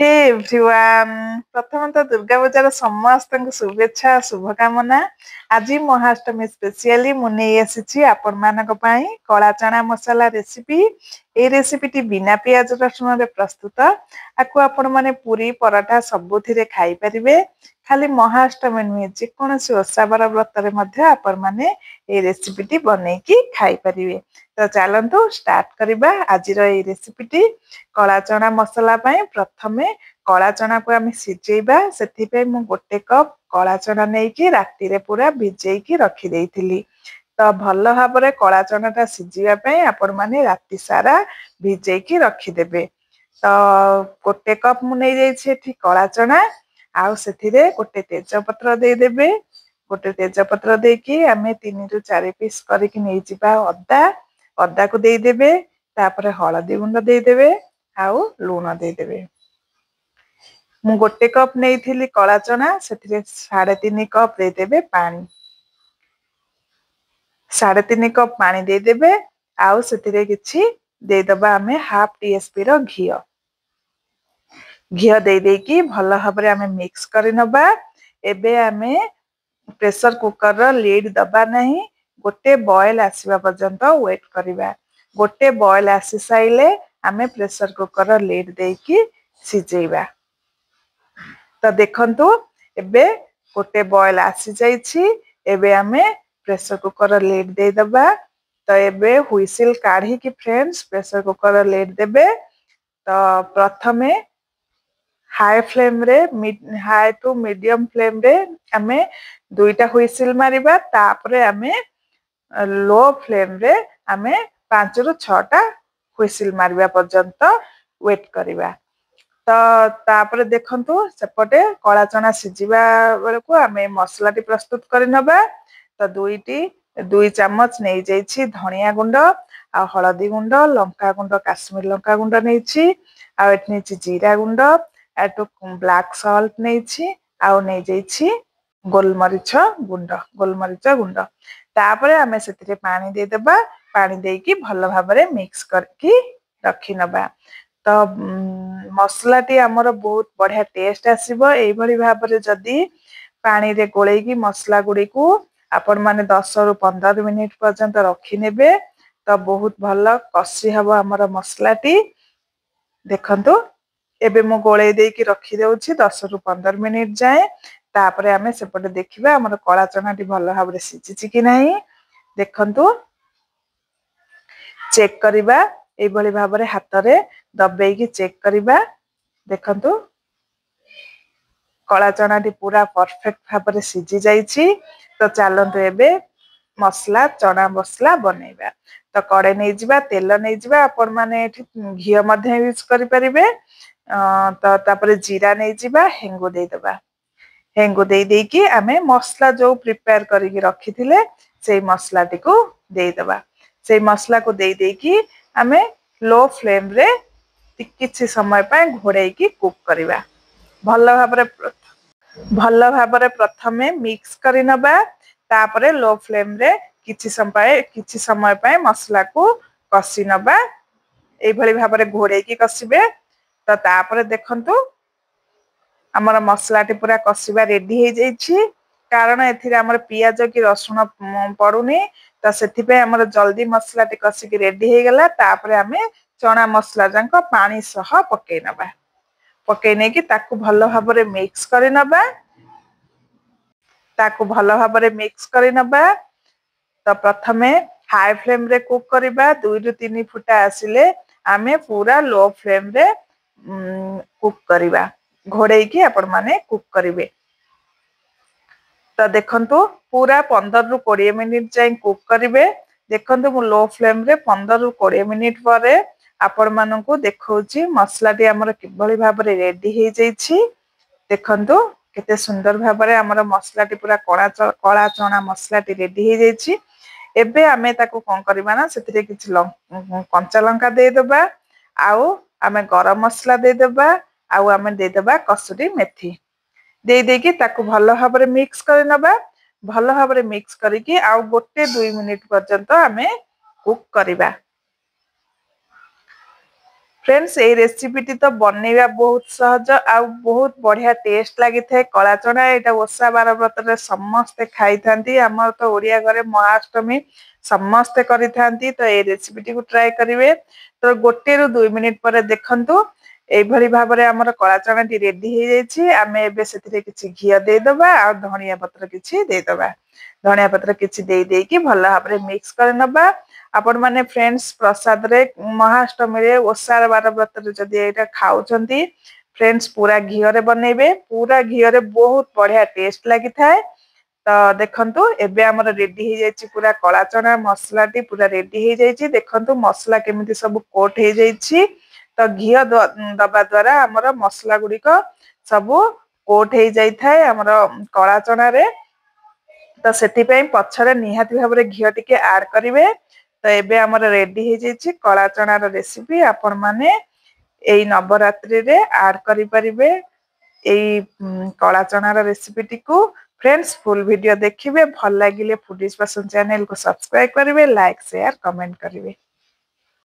Hey everyone प्रथम तो दुर्गा पूजार समस्त शुभेच्छा शुभकामना। आज महाअष्टमी स्पेशली मुझे आसी आपण मानक कला चना मसला रेसिपी। ए रेसिपी बिना पियाज रसुण रे प्रस्तुत। आपको आपण माने पूरी पराठा सबुथिरे खाई परिबे। खाली महाअष्टमी नुहे जेकोसी ओषाबर व्रत आपण माने ए रेसिपी बनईकी खाई परिबे। तो चलतु स्टार्ट करबा आज रेसिपी। कला चना मसला प्रथमे कला चना को आम सिझेबा से गोटे कप कला चना नहीं राति रे पूरा भिजेकी रखी तो भल भाव में कला चनाटा सिझापी आपण मैंने राति सारा भिजेकी रखिदेवे। तो गोटे कप मुझे कला चना आउ से गोटे तेजपत्र देदेवे। गोटे तेजपत्र देकी आम 3 ରୁ 4 पीस करके नहीं जिबा अदा अदा को देदेवे। तापरे हलदी गुंड देदेवे आउ लूण देदेवे। मु गोटे कप नहीं कला चना से 3.5 कप देदेवे पानी। 3.5 कप पानी देदेवे आउ से किछि देदबा आमे हाफ टीस्पून रो घी दे देकी भल भाव में आमे मिक्स करि नबा। एबे आमे प्रेशर कुकर रो लीड दबा नहीं गोटे बॉयल आसीबा पर्यंत वेट करिबा। गोटे बॉयल आसी साइले आमे प्रेशर कुकर रो लीड देकी सिझेबा। तो देखंतु एबे गोटे बॉयल आसी जाइछि। एबे आमे प्रेशर कुकर रो लीड दे दबा। तो एबे हुइसिल काढ़ी की फ्रेंड्स प्रेशर कुकर रो लीड देबे। तो प्रथमे हाई फ्लेम रे हाई टू मीडियम फ्लेम रे आमे 2टा हुइसिल मारिबा। तापरे आमे लो फ्लेम रे आमे 5 ରୁ 6टा हुइसिल मारिबा पर्यंत वेट करिबा। तो तापरे देखंतु सेपटे कला चना सिझिबा बेलको आमे मसला टी प्रस्तुत करि नबा। तो 2 चम्मच नहीं जाइछि धनिया गुंड आ हळदी गुंड लंका गुंड काश्मीर लंका गुंड नैछि आ एठी नैछि जीरा गुंड एटु ब्लैक सॉल्ट नैछि आ नै जाइछि गोलमरिच गुंड। तापरे आमे सेतिरे पानी दे देबा। पानी देकी भल भाबरे मिक्स करके रखि नबा। तो मसला टी हमर बहुत बढ़िया टेस्ट आसीबो। एई भली भाबरे जदी पानी रे गोळेकी मसला गुडी को आपण माने 10 ରୁ 15 मिनिट पर्यंत रखि नेबे। तो बहुत भल कसी हबो हमर मसला टी। देखंतु एबे मो गोळे देकी रखि देउछि 10 ରୁ 15 मिनिट जाए। तापरे आमे सेपटे देखिबा हमर कला चना टी भल भाबरे सिझिछि कि नाही। देखंतु चेक करिबा एई भली भाबरे हाथ रे दबेकी चेक करिबा। देखंतु कला चना टी पूरा परफेक्ट भाबरे सिझि जाइछि। तो चलंतु एबे मसला चना मसला बनेबा। तो कड़े नहीं जिबा तेल नहीं जिबा आपण माने एठी घी मध्ये यूज करि परिबे। तो तापरे जीरा नहीं जिबा हेंगु दे दबा। हेंगु दे देकी आमे मसला जो प्रिपेयर करिकि रखिथिले सेई मसला टी को दे दबा। सेई मसला को दे देकी आमे लो फ्लेम रे किछि समय पाए घोड़ेकी कुक करिबा। भल भाबरे प्रथमे मिक्स करि नबा। तापरे लो फ्लेम रे किछि समय पाए मसला को कसी नबा। एई भली भाबरे घोड़ेकी कसिबे। तो तापरे देखंतु हमर मसला टी पूरा कसिबा रेडी हे जाइछि। कारण एथिरे हमर पियाज की रसुण पडुनी। तो सेथि पे हमर जल्दी मसला टी कसिकी रेडी हे गेला। तापरे हमें चना मसला जांक पानी सह पकै नबा। पकै नै कि ताकू भल भाबरे मिक्स करि नबा। ताकू भल भाबरे मिक्स करि नबा। तो प्रथमे हाई फ्लेम रे कुक करिबा। 2 ରୁ 3 फुटा आसिले आमे पूरा लो फ्लेम रे कुक करिबा। घोड़े की आपण माने कुक करिवे। तो देखंतु पूरा 15 ରୁ 20 मिनिट जाय कुक करिवे। देखंतु मु लो फ्लेम रे 15 ରୁ 20 मिनिट परे आपण मानकू देखौची मसला टी हमर किबळी भाबरे रेडी हे जाइछि। देखंतु केते सुंदर भाबरे हमर मसला टी पूरा कळा चना मसला टी रेडी हे जाइछि। एबे आमे ताको कोन करबा ना सेतिरे किछि कंचा लंका दे देबा। आउ आमे गरम मसला दे देबा। आउ आमे दे देबा कसुरी मेथी दे देकी ताको भल भाबरे मिक्स कर नबा। भल भाबरे मिक्स करिकी आउ गोटे 2 मिनिट पर्यंत आमे कुक करिबा। फ्रेंड्स ये रेसिपीटी तो बनैबा बहुत सहज आ बहुत बढ़िया टेस्ट लगी थे कला चना यहाँ ओषा बार व्रत समस्ते खाई था आम तो ओडिया घरे महाअष्टमी समस्ते करी तो ये रेसिपीटी को ट्राई करेंगे तो 1 ରୁ 2 मिनिट पर देखंतु एभली भाव में आमर कला चना टी रेडी हो जाइए आम एसे किसी घी देदबा आ धनिया पत्र किसी देदबा धनिया पत्र किसी देकी भल भाव में मिक्स कर नबा आपण माने फ्रेंड्स प्रसाद रे महाअष्टमी रे ओषार बार व्रत रे जदि एटा खाउछंती फ्रेंड्स पूरा घी रे बनैबे पूरा घी रे बहुत बढ़िया टेस्ट लागि थाए तो देखंतु एबे हमर रेडी हो जाइछि पूरा कला चना मसला टी पूरा रेडी हो जाइछि देखंतु मसला केमिति सब कोट हो जाइछि तो घी दबा द्वारा हमर मसला गुडी को सब कोट हो जाई थाए हमर कला चना रे तो सेति पई पछरे निहाती भाव रे घी टिके ऐड करिवे तो एबे हमर रेडी हो जाइछि कला चना रो रेसिपी आपण माने एई नवरात्रि रे ऐड करि परिबे एई कला चना रो रेसिपी टिकु फ्रेंड्स फुल वीडियो देखिबे भल लागिले फूडीज पसंद चैनल को सब्सक्राइब करिवे लाइक शेयर कमेंट करिवे।